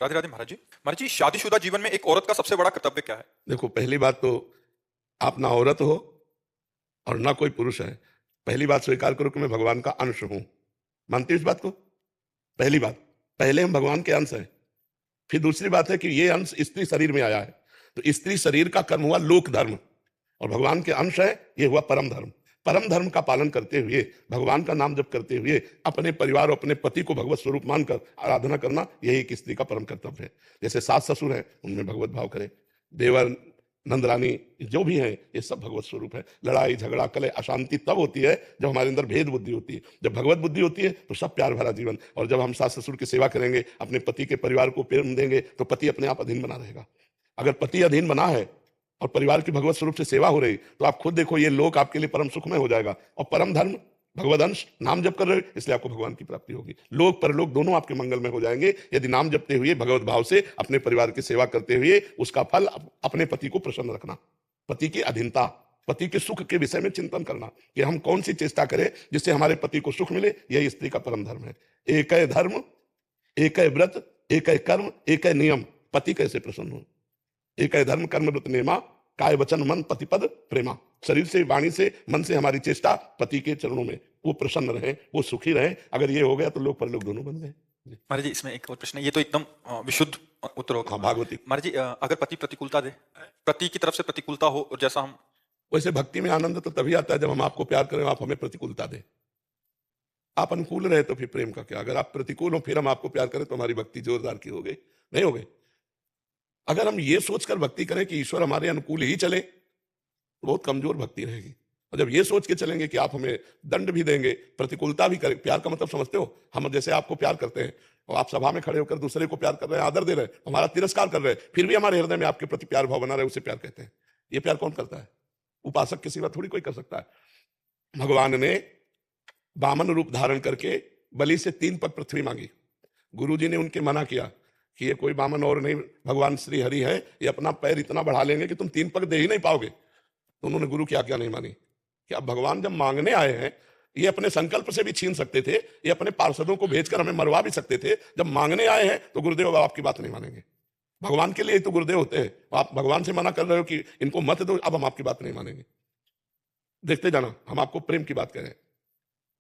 राधे राधे महाराज जी। महाराज जी, शादीशुदा जीवन में एक औरत का सबसे बड़ा कर्तव्य क्या है? देखो, पहली बात तो आप ना औरत हो और ना कोई पुरुष है। पहली बात स्वीकार करो कि मैं भगवान का अंश हूं। मानते हो इस बात को? पहली बात, पहले हम भगवान के अंश हैं। फिर दूसरी बात है कि ये अंश स्त्री शरीर में आया है, तो स्त्री शरीर का कर्म हुआ लोक धर्म, और भगवान के अंश है, ये हुआ परम धर्म। परम धर्म का पालन करते हुए, भगवान का नाम जप करते हुए, अपने परिवार और अपने पति को भगवत स्वरूप मानकर आराधना करना, यही एक स्त्री का परम कर्तव्य है। जैसे सास ससुर है, उनमें भगवत भाव करे, देवर नंदरानी जो भी है, ये सब भगवत स्वरूप है। लड़ाई झगड़ा कलह अशांति तब होती है जब हमारे अंदर भेद बुद्धि होती है। जब भगवत बुद्धि होती है तो सब प्यार भरा जीवन। और जब हम सास ससुर की सेवा करेंगे, अपने पति के परिवार को प्रेम देंगे, तो पति अपने आप अधीन बना रहेगा। अगर पति अधीन बना है और परिवार की भगवत स्वरूप से सेवा हो रही, तो आप खुद देखो, ये लोक आपके लिए परम सुखमय हो जाएगा। और परम धर्म भगवद अंश, नाम जप कर रहे हो, इसलिए आपको भगवान की प्राप्ति होगी। लोक परलोक दोनों आपके मंगल में हो जाएंगे यदि नाम जपते हुए भगवत भाव से अपने परिवार की सेवा करते हुए उसका फल अपने पति को प्रसन्न रखना। पति की अधीनता, पति के सुख के विषय में चिंतन करना कि हम कौन सी चेष्टा करें जिससे हमारे पति को सुख मिले, यही स्त्री का परम धर्म है। एक है धर्म, एक है व्रत, एक है कर्म, एक है नियम, पति कैसे प्रसन्न हो। एक है धर्म कर्म व्रत नेमा, काय वचन मन पतिपद प्रेमा। शरीर से, वाणी से, मन से हमारी चेष्टा पति के चरणों में, वो प्रसन्न रहे, वो सुखी रहे। अगर ये हो गया तो लोक परलोक दोनों बन गए। महाराज जी, इसमें एक और प्रश्न है, ये तो एकदम विशुद्ध उत्तर होगा। हाँ, भागवती। महाराज जी, अगर पति प्रतिकूलता दे, पति की तरफ से प्रतिकूलता हो, और जैसा हम वैसे भक्ति में आनंद तो तभी आता है जब हम आपको प्यार करें, आप हमें प्रतिकूलता दें। आप अनुकूल रहे तो फिर प्रेम का क्या। अगर आप प्रतिकूल हो फिर हम आपको प्यार करें तो हमारी भक्ति जोरदार की हो गई, नहीं हो गई। अगर हम ये सोचकर भक्ति करें कि ईश्वर हमारे अनुकूल ही चले, तो बहुत कमजोर भक्ति रहेगी। और जब ये सोच के चलेंगे कि आप हमें दंड भी देंगे, प्रतिकूलता भी करें, प्यार का मतलब समझते हो? हम जैसे आपको प्यार करते हैं और आप सभा में खड़े होकर दूसरे को प्यार कर रहे हैं, आदर दे रहे हैं, हमारा तिरस्कार कर रहे हैं, फिर भी हमारे हृदय में आपके प्रति प्यार भाव बना रहे, उसे प्यार कहते हैं। ये प्यार कौन करता है? उपासक के सिवा थोड़ी कोई कर सकता है। भगवान ने वामन रूप धारण करके बलि से 3 पग पृथ्वी मांगी। गुरुजी ने उनके मना किया कि ये कोई वामन और नहीं, भगवान श्री हरि है, ये अपना पैर इतना बढ़ा लेंगे कि तुम 3 पग दे ही नहीं पाओगे। तो उन्होंने गुरु की आज्ञा नहीं मानी कि अब भगवान जब मांगने आए हैं, ये अपने संकल्प से भी छीन सकते थे, ये अपने पार्षदों को भेजकर हमें मरवा भी सकते थे। जब मांगने आए हैं तो गुरुदेव आपकी बात नहीं मानेंगे। भगवान के लिए ही तो गुरुदेव होते हैं। आप भगवान से मना कर रहे हो कि इनको मत दो, अब हम आपकी बात नहीं मानेंगे। देखते जाना, हम आपको प्रेम की बात करें।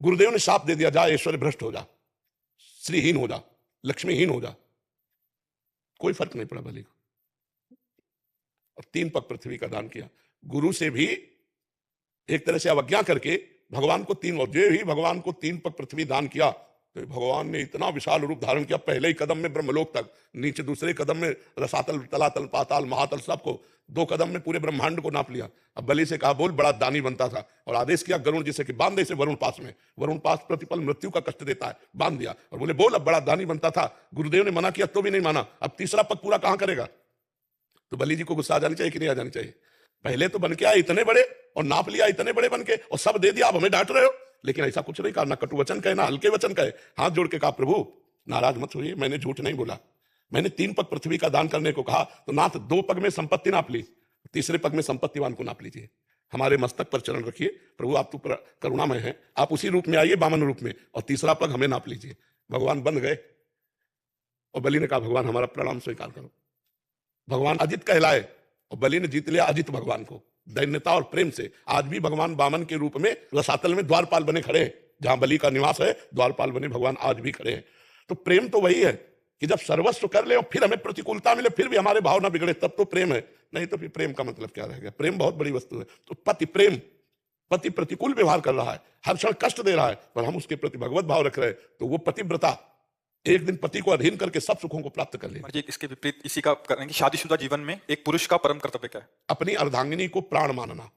गुरुदेव ने शाप दे दिया, जा ऐश्वर्य भ्रष्ट हो जा, श्रीहीन हो जा, लक्ष्मीहीन हो जा। कोई फर्क नहीं पड़ा बलि को, और 3 पग पृथ्वी का दान किया। गुरु से भी एक तरह से अवज्ञा करके भगवान को 3, और जो ही भगवान को 3 पग पृथ्वी दान किया, तो भगवान ने इतना विशाल रूप धारण किया, पहले ही कदम में ब्रह्मलोक तक, नीचे दूसरे कदम में रसातल, तलातल, पाताल, महातल, सबको 2 कदम में पूरे ब्रह्मांड को नाप लिया। अब बलि से कहा, बोल, बड़ा दानी बनता था, और आदेश किया गरुण जी से कि बांध दे इसे वरुण पास में। वरुण पास प्रतिपल मृत्यु का कष्ट देता है, बांध दिया, और बोले बोल, अब बड़ा दानी बनता था। गुरुदेव ने मना किया तो भी नहीं माना, अब तीसरा पग पूरा कहां करेगा। तो बलि जी को गुस्सा आ जानी चाहिए कि नहीं आ जानी चाहिए? पहले तो बन के आए इतने बड़े, और नाप लिया इतने बड़े बन के, और सब दे दिया, आप हमें डांट रहे हो। लेकिन ऐसा कुछ नहीं कहा, ना कटु वचन कहे, ना हल्के वचन कहे। हाथ जोड़ के कहा, प्रभु नाराज मत होइए, मैंने झूठ नहीं बोला। मैंने 3 पग पृथ्वी का दान करने को कहा, तो नाथ 2 पग में संपत्ति नाप ली, तीसरे पग में संपत्तिवान को नाप लीजिए। हमारे मस्तक पर चरण रखिए, प्रभु आप तो करुणामय हैं, आप उसी रूप में आइए, वामन रूप में, और तीसरा पग हमें नाप लीजिए। भगवान बन गए, और बलि ने कहा, भगवान हमारा प्रणाम स्वीकार करो। भगवान अजित कहलाए, और बलि ने जीत लिया अजित भगवान को, दैन्यता और प्रेम से। आज भी भगवान वामन के रूप में रसातल में द्वारपाल बने खड़े हैं, जहां बलि का निवास है, द्वारपाल बने भगवान आज भी खड़े हैं। तो प्रेम तो वही है कि जब सर्वस्व कर ले और फिर हमें प्रतिकूलता मिले, फिर भी हमारे भाव ना बिगड़े, तब तो प्रेम है। नहीं तो फिर प्रेम का मतलब क्या रह गया? प्रेम बहुत बड़ी वस्तु है। तो पति प्रेम, पति प्रतिकूल व्यवहार कर रहा है, हर क्षण कष्ट दे रहा है, पर हम उसके प्रति भगवत भाव रख रहे हैं, तो वो पतिव्रता एक दिन पति को अधीन करके सब सुखों को प्राप्त कर ले। महाराज जी, इसके विपरीत इसी का करेंगे, शादीशुदा जीवन में एक पुरुष का परम कर्तव्य क्या है? अपनी अर्धांगिनी को प्राण मानना।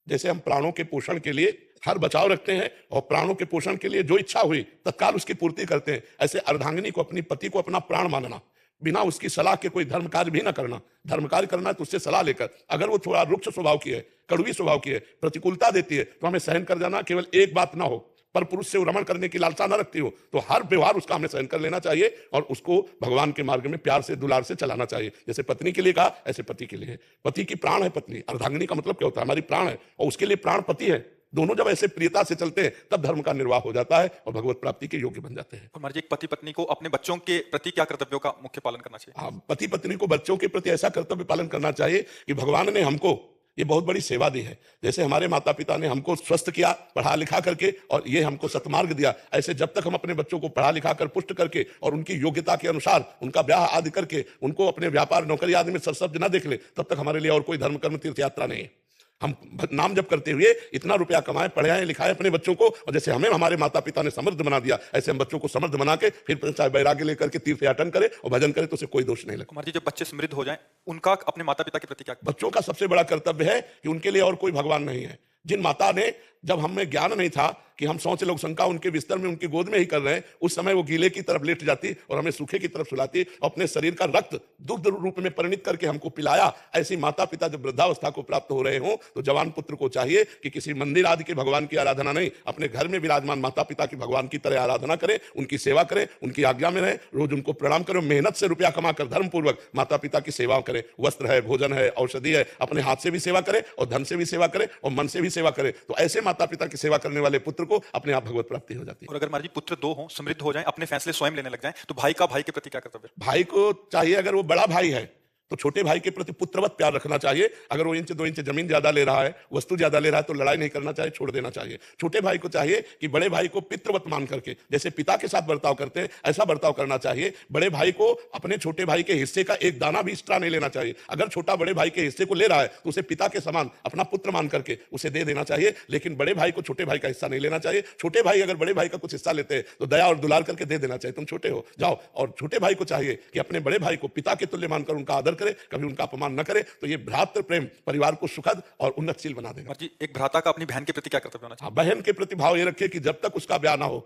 जैसे हम प्राणों के पोषण के लिए हर बचाव रखते हैं, और प्राणों के पोषण के लिए जो इच्छा हुई तत्काल उसकी पूर्ति करते हैं, ऐसे अर्धांगिनी को, अपनी पति को अपना प्राण मानना। बिना उसकी सलाह के कोई धर्म कार्य भी ना करना। धर्म कार्य करना है तो उससे सलाह लेकर। अगर वो थोड़ा रुक्ष स्वभाव की है, कड़वी स्वभाव की है, प्रतिकूलता देती है, तो हमें सहन कर जाना। केवल एक बात ना हो, पर पुरुष से रमण करने की लालसा न रखती हो, तो हर व्यवहार उसका हमें सहन कर लेना चाहिए, और उसको भगवान के मार्ग में प्यार से, दुलार से चलाना चाहिए। जैसे पत्नी के लिए कहा, ऐसे पति के लिए है। पति की प्राण है पत्नी। अर्धांगिनी का मतलब क्या होता है? हमारी प्राण है, और उसके लिए प्राण पति है। दोनों जब ऐसे प्रियता से चलते हैं तब धर्म का निर्वाह हो जाता है और भगवत प्राप्ति के योग्य बन जाते हैं। और महाराज जी, एक पति पत्नी को अपने बच्चों के प्रति क्या कर्तव्यों का मुख्य पालन करना चाहिए? हाँ, पति पत्नी को बच्चों के प्रति ऐसा कर्तव्य पालन करना चाहिए कि भगवान ने हमको ये बहुत बड़ी सेवा दी है। जैसे हमारे माता पिता ने हमको स्वस्थ किया पढ़ा लिखा करके और ये हमको सतमार्ग दिया, ऐसे जब तक हम अपने बच्चों को पढ़ा लिखा कर पुष्ट करके और उनकी योग्यता के अनुसार उनका ब्याह आदि करके उनको अपने व्यापार नौकरी आदि में सरसब्ज न देख ले, तब तक हमारे लिए और कोई धर्म कर्म तीर्थ यात्रा नहीं है। हम नाम जप करते हुए इतना रुपया कमाए, पढ़ाए लिखाए अपने बच्चों को, और जैसे हमें हमारे माता पिता ने समृद्ध बना दिया ऐसे हम बच्चों को समृद्ध बना के फिर चाहे वैराग्य लेकर के तीर्थ याटन करे और भजन करे तो उसे कोई दोष नहीं लगता। महाराज जी, जब बच्चे समृद्ध हो जाएं, उनका अपने माता पिता के प्रति क्या? बच्चों का सबसे बड़ा कर्तव्य है कि उनके लिए और कोई भगवान नहीं है। जिन माता ने, जब हमें ज्ञान नहीं था कि हम सोच लोग शंका उनके बिस्तर में उनकी गोद में ही कर रहे हैं, उस समय वो गीले की तरफ लेट जाती और हमें सूखे की तरफ सुलाती और अपने शरीर का रक्त दुग्ध रूप में परिणित करके हमको पिलाया। ऐसी माता पिता जब वृद्धावस्था को प्राप्त हो रहे हों तो जवान पुत्र को चाहिए कि किसी मंदिर आदि के भगवान की आराधना नहीं, अपने घर में विराजमान माता पिता की भगवान की तरह आराधना करे, उनकी सेवा करे, उनकी आज्ञा में रहे, रोज उनको प्रणाम करो, मेहनत से रुपया कमाकर धर्म पूर्वक माता पिता की सेवा करे। वस्त्र है, भोजन है, औषधि है, अपने हाथ से भी सेवा करे और धन से भी सेवा करे और मन से भी सेवा करे। तो ऐसे माता पिता की सेवा करने वाले पुत्र को अपने आप भगवत प्राप्ति हो जाती है। और अगर महाराज जी पुत्र दो हों, समृद्ध हो जाएं, अपने फैसले स्वयं लेने लग जाएं, तो भाई का भाई के प्रति क्या कर्तव्य? भाई को चाहिए, अगर वो बड़ा भाई है तो छोटे भाई के प्रति पुत्रवत प्यार रखना चाहिए। अगर वो 1-2 इंच जमीन ज्यादा ले रहा है, वस्तु ज्यादा ले रहा है, तो लड़ाई नहीं करना चाहिए, छोड़ देना चाहिए। छोटे भाई को चाहिए कि बड़े भाई को पितृवत मान करके, जैसे पिता के साथ बर्ताव करते हैं ऐसा बर्ताव करना चाहिए। बड़े भाई को अपने छोटे भाई के हिस्से का एक दाना भी एक्स्ट्रा नहीं लेना चाहिए। अगर छोटा बड़े भाई के हिस्से को ले रहा है तो उसे पिता के समान अपना पुत्र मान करके उसे दे देना चाहिए, लेकिन बड़े भाई को छोटे भाई का हिस्सा नहीं लेना चाहिए। छोटे भाई अगर बड़े भाई का कुछ हिस्सा लेते हैं तो दया और दुलार करके दे देना चाहिए, तुम छोटे हो जाओ। और छोटे भाई को चाहिए कि अपने बड़े भाई को पिता के तुल्य मानकर उनका आदर करे, कभी उनका अपमान न करे। तो ये भ्रातृ प्रेम परिवार को सुखद और उन्नतशील बना देगा। जी, एक भ्राता का अपनी बहन के प्रति क्या कर्तव्य होना चाहिए? बहन के प्रति भाव ये रखे कि जब तक उसका ब्याह ना हो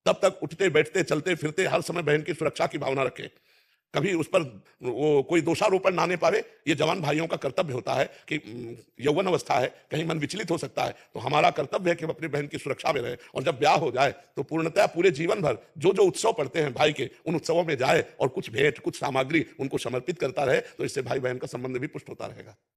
तब तक उठते बैठते चलते फिरते हर समय बहन की सुरक्षा की भावना रखे, कभी उस पर वो कोई दोषारोपण ना आने पावे। ये जवान भाइयों का कर्तव्य होता है कि यौवन अवस्था है, कहीं मन विचलित हो सकता है, तो हमारा कर्तव्य है कि हम अपनी बहन की सुरक्षा में रहे। और जब ब्याह हो जाए तो पूर्णतः पूरे जीवन भर जो जो उत्सव पड़ते हैं भाई के, उन उत्सवों में जाए और कुछ भेंट कुछ सामग्री उनको समर्पित करता रहे, तो इससे भाई बहन का संबंध भी पुष्ट होता रहेगा।